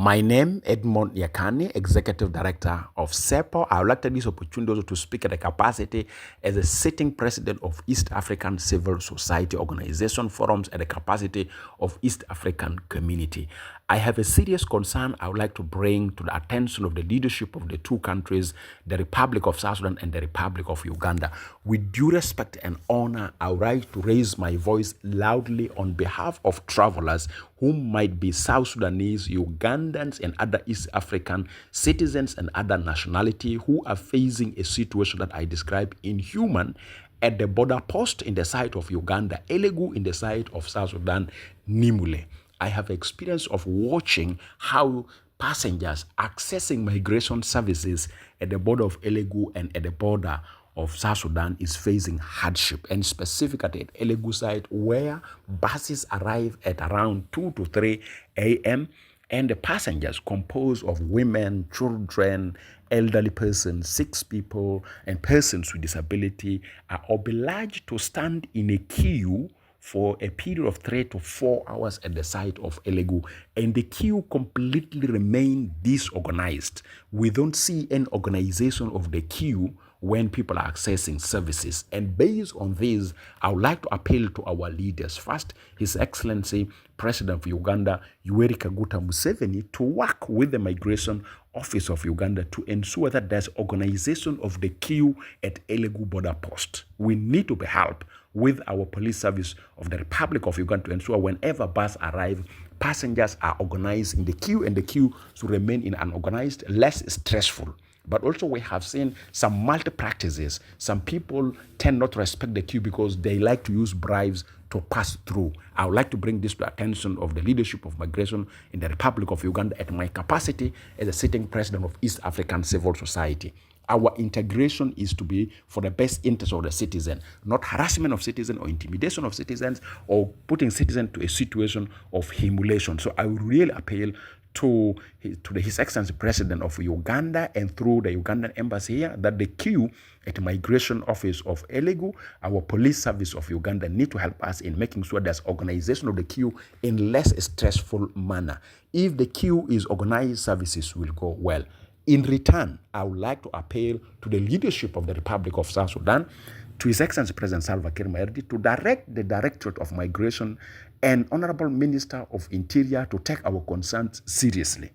My name, Edmond Yakani, Executive Director of CEPO. I would like to take this opportunity also to speak at the capacity as a sitting president of East African Civil Society Organization Forums at the capacity of East African Community. I have a serious concern I would like to bring to the attention of the leadership of the two countries, the Republic of South Sudan and the Republic of Uganda. With due respect and honor, I would like to raise my voice loudly on behalf of travelers who might be South Sudanese, Ugandans, and other East African citizens and other nationality who are facing a situation that I describe inhuman at the border post in the side of Uganda, Elegu in the side of South Sudan, Nimule. I have experience of watching how passengers accessing migration services at the border of Elegu and at the border of South Sudan is facing hardship, and specifically at Elegu side where buses arrive at around 2 to 3 a.m. and the passengers composed of women, children, elderly persons, sick people, and persons with disability are obliged to stand in a queue for a period of 3 to 4 hours at the site of Elegu, and the queue completely remain disorganized. We don't see any organization of the queue when people are accessing services. And based on this, I would like to appeal to our leaders. First, His Excellency President of Uganda, Yoweri Kaguta Museveni, to work with the Migration Office of Uganda to ensure that there's organization of the queue at Elegu border post. We need to be helped with our police service of the Republic of Uganda to ensure whenever bus arrive, passengers are organized in the queue, and the queue should remain in an organized, less stressful. But also we have seen some multi-practices. Some people tend not to respect the queue because they like to use bribes to pass through. I would like to bring this to the attention of the leadership of migration in the Republic of Uganda at my capacity as a sitting president of East African Civil Society. Our integration is to be for the best interest of the citizen, not harassment of citizens or intimidation of citizens or putting citizens to a situation of humiliation. So I would really appeal to His Excellency President of Uganda and through the Ugandan embassy here that the queue at the Migration Office of Elegu, our police service of Uganda, need to help us in making sure there's organization of the queue in less stressful manner. If the queue is organized, services will go well. In return, I would like to appeal to the leadership of the Republic of South Sudan, to His Excellency President Salva Kiir Mayardit, to direct the Directorate of Migration and Honorable Minister of Interior to take our concerns seriously.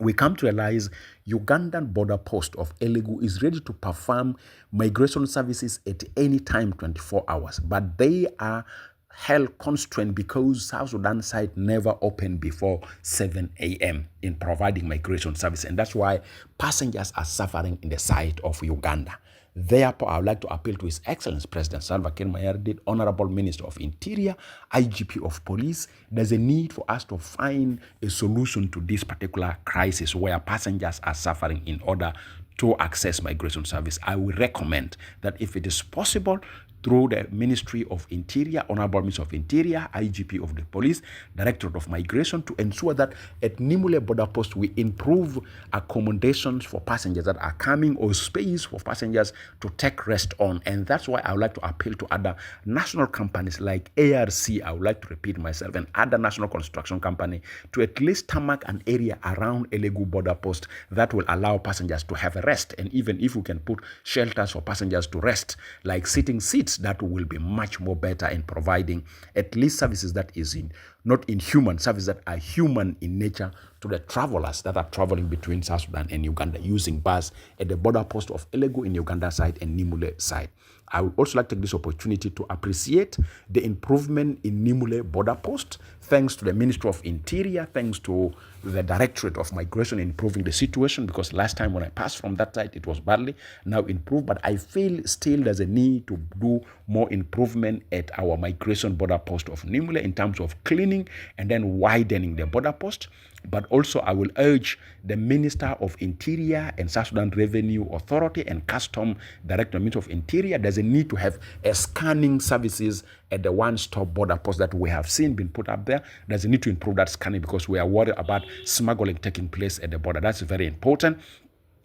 We come to realize Ugandan border post of Elegu is ready to perform migration services at any time, 24 hours, but they are held constrained because South Sudan side never opened before 7 a.m. in providing migration service, and that's why passengers are suffering in the side of Uganda. Therefore, I would like to appeal to His Excellency President Salva Kiir Mayardit, Honorable Minister of Interior, IGP of Police. There's a need for us to find a solution to this particular crisis where passengers are suffering in order to access migration service. I will recommend that if it is possible, through the Ministry of Interior, Honorable Minister of Interior, IGP of the Police, Directorate of Migration, to ensure that at Nimule border post we improve accommodations for passengers that are coming or space for passengers to take rest on. And that's why I would like to appeal to other national companies like ARC, I would like to repeat myself, and other national construction company to at least tarmac an area around Elegu border post that will allow passengers to have a rest. And even if we can put shelters for passengers to rest, like sitting seats, that will be much more better in providing at least services that is not inhuman, services that are human in nature to the travelers that are traveling between South Sudan and Uganda using bus at the border post of Elegu in Uganda side and Nimule side. I would also like to take this opportunity to appreciate the improvement in Nimule border post, thanks to the Ministry of Interior, thanks to the Directorate of Migration improving the situation, because last time when I passed from that side, it was badly, now improved. But I feel still there's a need to do more improvement at our migration border post of Nimule in terms of cleaning and then widening the border post. But also I will urge the Minister of Interior and South Sudan Revenue Authority and Custom Director, Minister of Interior, there's a need to have a scanning services at the one-stop border post that we have seen being put up there. There's a need to improve that scanning because we are worried about smuggling taking place at the border. That's very important.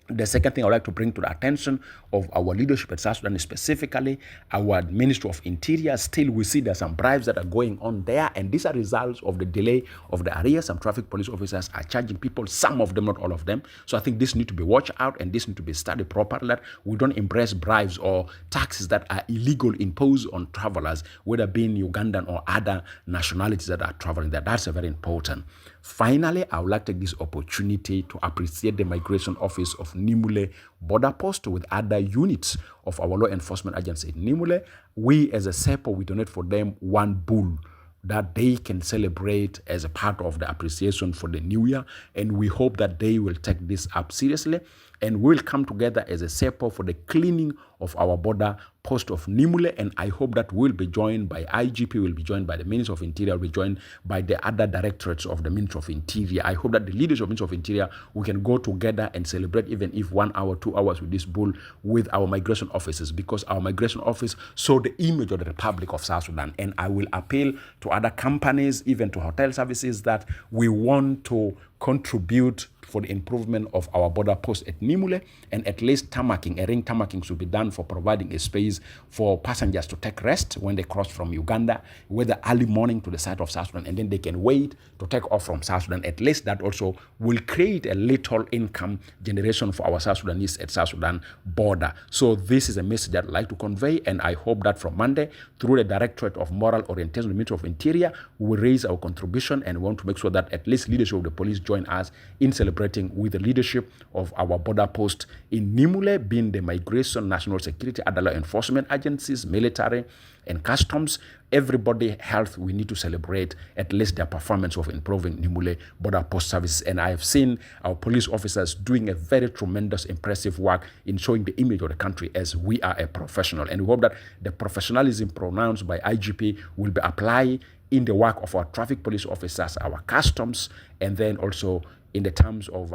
The second thing I would like to bring to the attention of our leadership at South Sudan, specifically our Ministry of Interior, still we see there's some bribes that are going on there, and these are results of the delay of the arrears. Some traffic police officers are charging people, some of them, not all of them. So I think this need to be watched out, and this need to be studied properly, that we don't embrace bribes or taxes that are illegal imposed on travelers, whether being Ugandan or other nationalities that are traveling there. That's very important. Finally, I would like to take this opportunity to appreciate the Migration Office of Nimule Border Post with other units of our law enforcement agency in Nimule. We as a CEPO, we donate for them one bull that they can celebrate as a part of the appreciation for the new year. And we hope that they will take this up seriously, and we'll come together as a CEPO for the cleaning of our border post of Nimule. And I hope that we'll be joined by IGP, will be joined by the Ministry of Interior, will be joined by the other directorates of the Ministry of Interior. I hope that the leaders of the Ministry of Interior, we can go together and celebrate, even if 1 hour, 2 hours with this bull with our migration officers, because our migration office saw the image of the Republic of South Sudan. And I will appeal to other companies, even to hotel services, that we want to contribute for the improvement of our border post at Nimule, and at least tarmacking, a ring tarmacking should be done for providing a space for passengers to take rest when they cross from Uganda, whether early morning to the side of South Sudan, and then they can wait to take off from South Sudan. At least that also will create a little income generation for our South Sudanese at South Sudan border. So this is a message that I'd like to convey, and I hope that from Monday, through the Directorate of Moral Orientation, the Ministry of Interior, we will raise our contribution, and we want to make sure that at least leadership of the police join us in celebrating with the leadership of our border post in Nimule, being the Migration, National Security, other law enforcement agencies, military, and customs. Everybody health, we need to celebrate at least their performance of improving Nimule border post services. And I have seen our police officers doing a very tremendous, impressive work in showing the image of the country as we are a professional. And we hope that the professionalism pronounced by IGP will be applied in the work of our traffic police officers, our customs, and then also in the terms of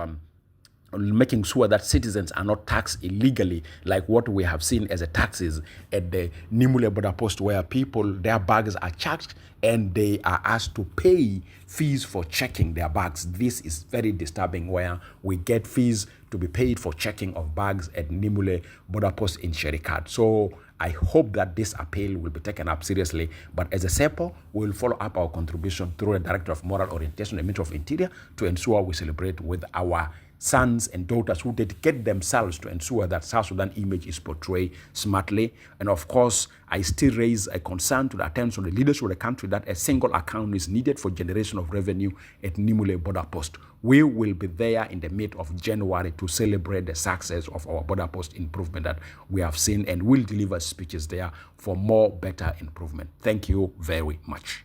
making sure that citizens are not taxed illegally, like what we have seen as a taxes at the Nimule border post, where people, their bags are charged and they are asked to pay fees for checking their bags. This is very disturbing, where we get fees to be paid for checking of bags at Nimule border post in Sherikad. So I hope that this appeal will be taken up seriously. But as a CEPO, we will follow up our contribution through the Director of Moral Orientation, the Ministry of Interior, to ensure we celebrate with our sons and daughters who dedicate themselves to ensure that South Sudan image is portrayed smartly. And of course, I still raise a concern to the attention of the leaders of the country that a single account is needed for generation of revenue at Nimule border post. We will be there in the mid of January to celebrate the success of our border post improvement that we have seen, and will deliver speeches there for more better improvement. Thank you very much.